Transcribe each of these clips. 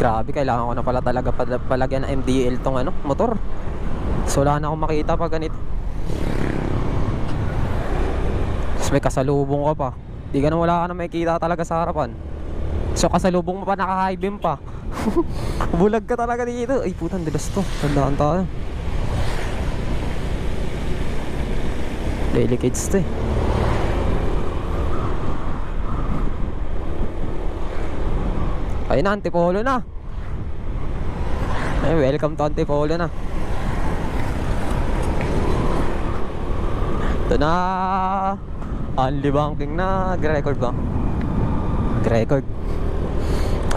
Grabe, kailangan ko na pala talaga palagyan ng MDL tong ano, motor. So wala na akong makita pag ganito. Tapos may kasalubong ka pa. Di ka na, wala ka na makikita talaga sa harapan. So kasalubong mo pa, naka-high beam pa. Bulag ka talaga dito. Ay putang dilas to. Tandaan tayo. Delicates to eh. Ayun na, Antipolo na. Ay, welcome to Antipolo na. Ito na. Only banking na. Nag-record ba? Nag-record.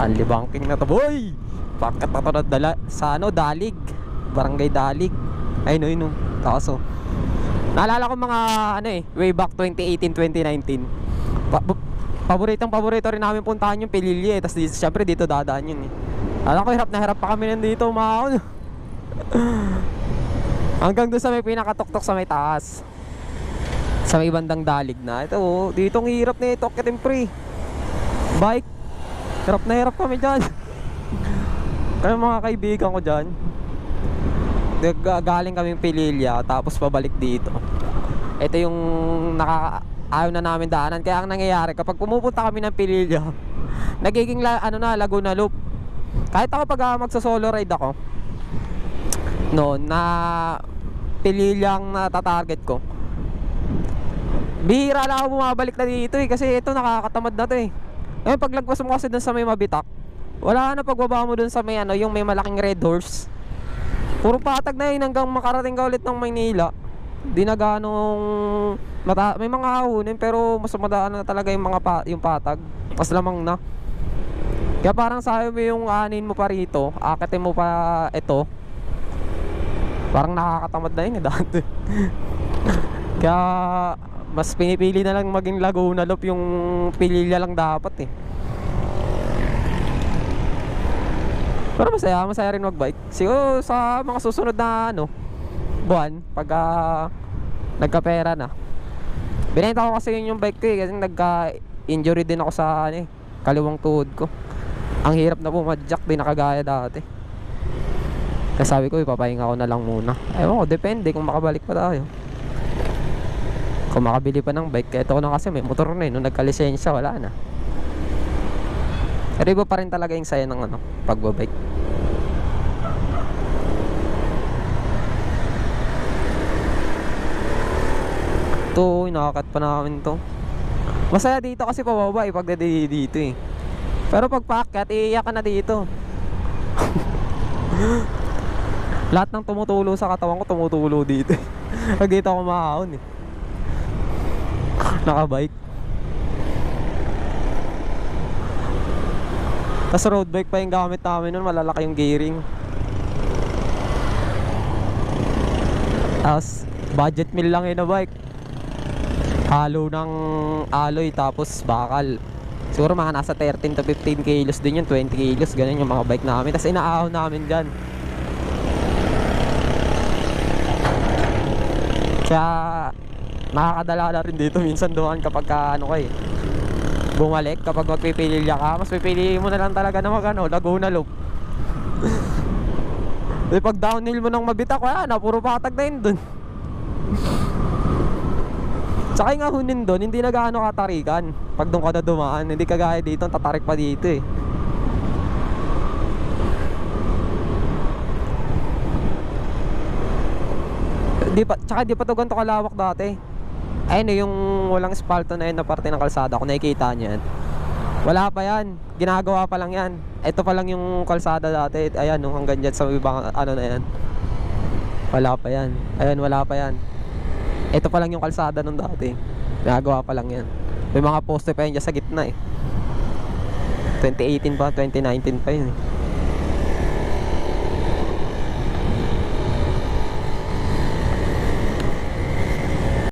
Only banking na to, boy. Pakat na to na sa ano, Dalig. Barangay Dalig. Ay no, yun no. Taso. Naalala ko mga ano eh, way back 2018, 2019. Paborito rin namin puntahan yung Pililye. Tapos syempre dito dadaan yun eh. Alam ko hirap na hirap pa kami nandito umaon. Hanggang doon sa may pinakatuktok sa may taas. Sa may bandang Dalig na. Ito oh, dito ang hirap na ito. Akitin pre bike. Hirap na hirap kami dyan. Kaya mga kaibigan ko dyan, galing kaming Pililya tapos pabalik dito. Ito yung ayaw na namin daanan. Kaya ang nangyayari, kapag pumupunta kami ng Pililya, nagiging Laguna Loop. Kahit ako pag magsa-solo ride ako noon na Pililyang natatarget ko, bihira lang ako bumabalik na dito eh. Kasi ito nakakatamad na to eh. Ngayon paglagpas mo kasi dun sa may Mabitak, wala na pagbaba mo dun sa may ano, yung may malaking Red Horse. Puro patag na yun hanggang makarating ka ulit ng Maynila. Di na ganong may mga hahunin, pero mas madaan na talaga yung mga yung patag. Mas lamang na. Kaya parang sabi mo yung anin mo pa rito, akitin mo pa ito. Parang nakakatamad na yun dati. Kaya mas pinipili na lang maging Laguna Loop, yung Pililya lang dapat eh. Pero masaya rin magbike. Siguro sa mga susunod na ano, buwan, pag nagkapera na. Binenta ko kasi yung bike ko eh, kasi nagka-injury din ako sa ano eh, kaliwang tuhod ko. Ang hirap na pumadyak, di nakagaya dati. Kaya sabi ko ipapahinga ko na lang muna. Ewan ko, depende kung makabalik pa tayo. Kung makabili pa ng bike. Kaya ito ko na kasi may motor na eh, nung nagka-lisensya wala na. Pero iba pa rin talaga yung saya ng ano, pagbabike. Ito, nakakat pa namin to. Masaya dito kasi pababa eh, pag dito eh. Pero pag paakyat, iiyak ka na dito. Lahat ng tumutulo sa katawan ko, tumutulo dito eh. Pag dito ako maahon eh, nakabike. Tas road bike pa yung gamit namin nun, malalaki yung gearing. Tapos budget meal lang yun na bike. Halo ng alloy tapos bakal. Siguro mga nasa 13 to 15 kilos din yun, 20 kilos, ganun yung mga bike namin. Tapos inaahon namin dyan. Kaya nakakadala rin dito minsan doon kapag ano kayo bumalik, kapag magpipililya ka, mas pipiliin mo na lang talaga na Laguna Loop. E pag downhill mo ng Mabitak, wala na, puro patag na yun dun. Tsaka yung ahunin dun, hindi na gaano katarikan. Pag doon ka na dumaan, hindi kagaya dito, tatarik pa dito eh. Tsaka di pa to ganito kalawak dati. Ayun yung walang espalto na yun na parte ng kalsada, kung nakikita nyo yan, wala pa yan, ginagawa pa lang yan. Ito pa lang yung kalsada dati. Ayan hanggang dyan sa ibang ano na yan, wala pa yan. Ayan, wala pa yan. Ito pa lang yung kalsada nung dati, ginagawa pa lang yan. May mga poste pa yan dyan sa gitna eh. 2018 pa, 2019 pa yun eh.